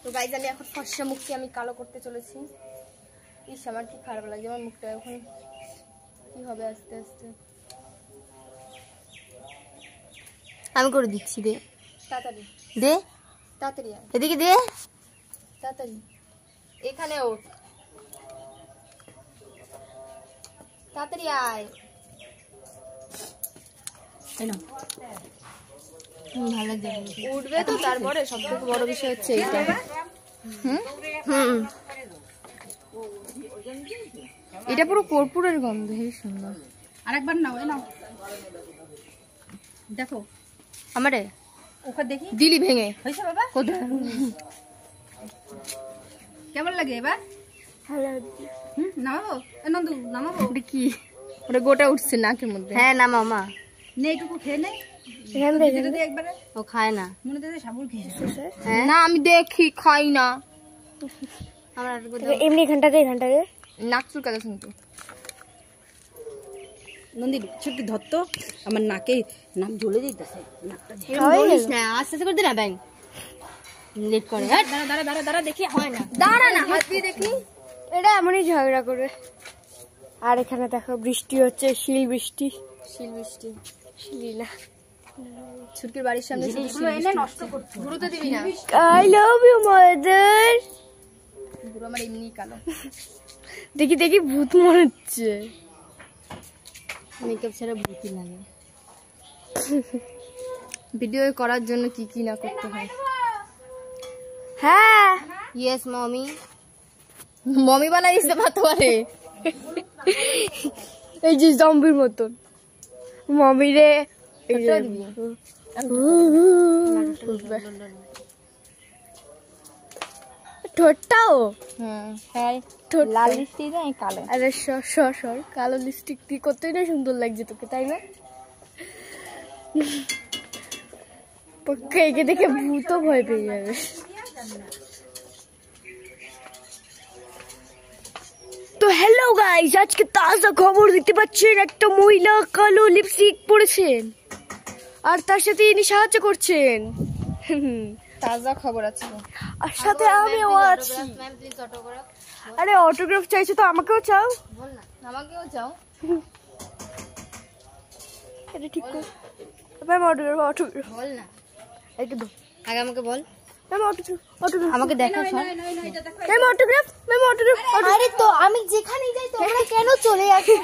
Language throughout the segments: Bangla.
তো গাইজ আমি এখন ফর্সা মুখটি আমি কালো করতে চলেছি। ইস আমার কি খারাপ লাগে আমার মুখটা এখন কি হবে আস্তে আস্তে। আমি করে দিচ্ছি, দে তাড়াতাড়ি দে, তাড়াতাড়ি এদিকে দে, তাড়াতাড়ি এখানে ওঠ, তাড়াতাড়ি আয়। ভালো দে, উঠবে তো তারপরে সব থেকে বড় বিষয় হচ্ছে এইটা। এটা পুরো কর্পূরের গন্ধ, হেবি সুন্দর। আরেকবার নাও, এ নাও দেখো আমারে ওখানে দেখি দিলি ভেঙে হয়েছে বাবা, কোথায়? কেমন লাগে এবার? নামাবো নন্দু, নামাবো? ওটা কি? ওটা গোটা উঠছে নাকের মধ্যে। হ্যাঁ না মামা, নে এইটুকু খেয়ে নে একবারে। ও খায় না। মনে দেখে সাবুর খেয়েছে। না আমি দেখি খাই না। আমার এমনি এখানটাতে নাক চুলকাতে কিন্তু। নন্দী ছুটি ধরতো, আমার নাকে নাক জ্বলে দিতেছে। বলিস না, আস্তে আস্তে করে দে না ব্যাং লেট করে। দাঁড়া দাঁড়া দাঁড়া দাঁড়া, দেখি হয় না। দাঁড়া না, হাত দিয়ে দেখি। এটা এমনই ঝগড়া করবে। আর এখানে দেখো বৃষ্টি হচ্ছে, শিল বৃষ্টি। শিল বৃষ্টি, শিলি না, ছুটকির বাড়ির সামনে জিনিসগুলো এনে নষ্ট করতে গুরুত্ব দিবি না। I love you mother. গুরু আমার এমনি কালো। দেখি দেখি ভূত মনে হচ্ছে। মেকআপ ছাড়া ভূতি লাগে। ভিডিও করার জন্য কি কি না করতে হয়। হ্যাঁ ইয়েস মমি, মমি বানাই দিতে পারতে পারে। এই যে জম্বির মতন মমি রে। ঠোঁটটাও লাল লিপস্টিক দিয়ে কালো। আরে সর কালো লিপস্টিক দিয়ে কতই না সুন্দর লাগছে তোকে, তাই না? পক্কা একে দেখে ভূতও ভয় পেয়ে যাবে। তো হ্যালো গাইস, আজকে তাজা খবর দেখতে পাচ্ছেন, একটা মহিলা কালো লিপস্টিক পরেছেন আর তার সাথে ইনি সাহায্য করছেন। তাজা খবর আছে। আর সাথে আমিও আছি। আরে অটোগ্রাফ চাইছো তো আমাকেও চাও। বল না, আমাকেও চাও। এটা ঠিক কর ম্যাম, অটোগ্রাফ বল না, একটু দাও আগে আমাকে বল। ম্যাম অটোগ্রাফ আমাকে দেখো সব। ম্যাম অটোগ্রাফ আরে তো আমি যেখানেই যাই তোমরা কেন চলে আসো?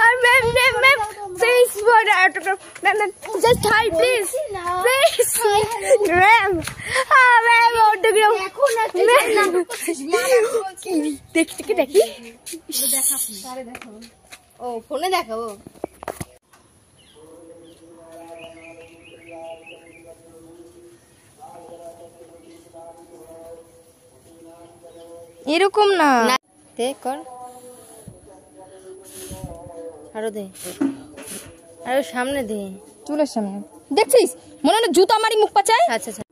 আর ma'am please for autograph, ma'am just hi please ma'am autograph এখন দেখি ও ফোনে দেখাবো। এরকম না, দে কর, আরো দে, আরো সামনে দে, চুলের সামনে দেখছিস মনে হয় জুতো আমারই মুখ পাচায়। আচ্ছা আচ্ছা।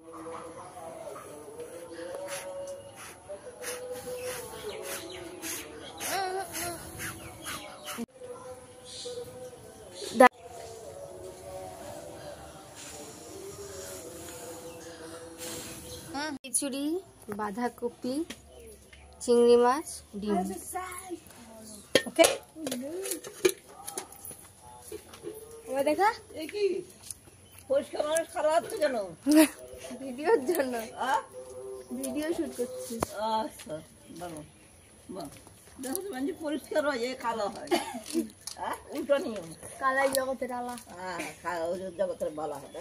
খিচুড়ি, বাঁধাকপি, চিংড়ি মাছ, ডিম। ওকে দেখা পরিষ্কার মানুষ খারাপ হচ্ছে কেন? ভিডিওর জন্য, ভিডিও শুট করছি। আচ্ছা ভালো, বাহ দেখো মানে পরিষ্কার হয়, কালো হয়। হ্যাঁ উল্টো নিয়ম, কালাই জগতের আলা। হ্যাঁ কালো জগতের বলা হয়।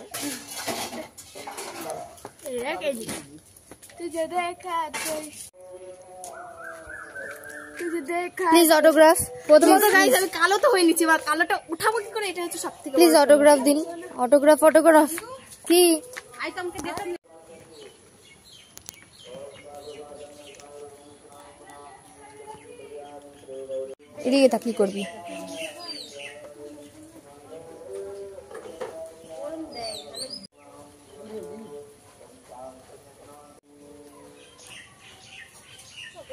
तुझे देखा প্লিজ অটোগ্রাফ। প্রথমত গাইস আমি কালো তো হয়ে নিচ্ছি, বা কালোটা উঠাবো কি করে, এটা হচ্ছে সবথেকে প্লিজ অটোগ্রাফ দিন, অটোগ্রাফ কি? আইটেমকে দেখো। এদিকে তা কি করবি? সব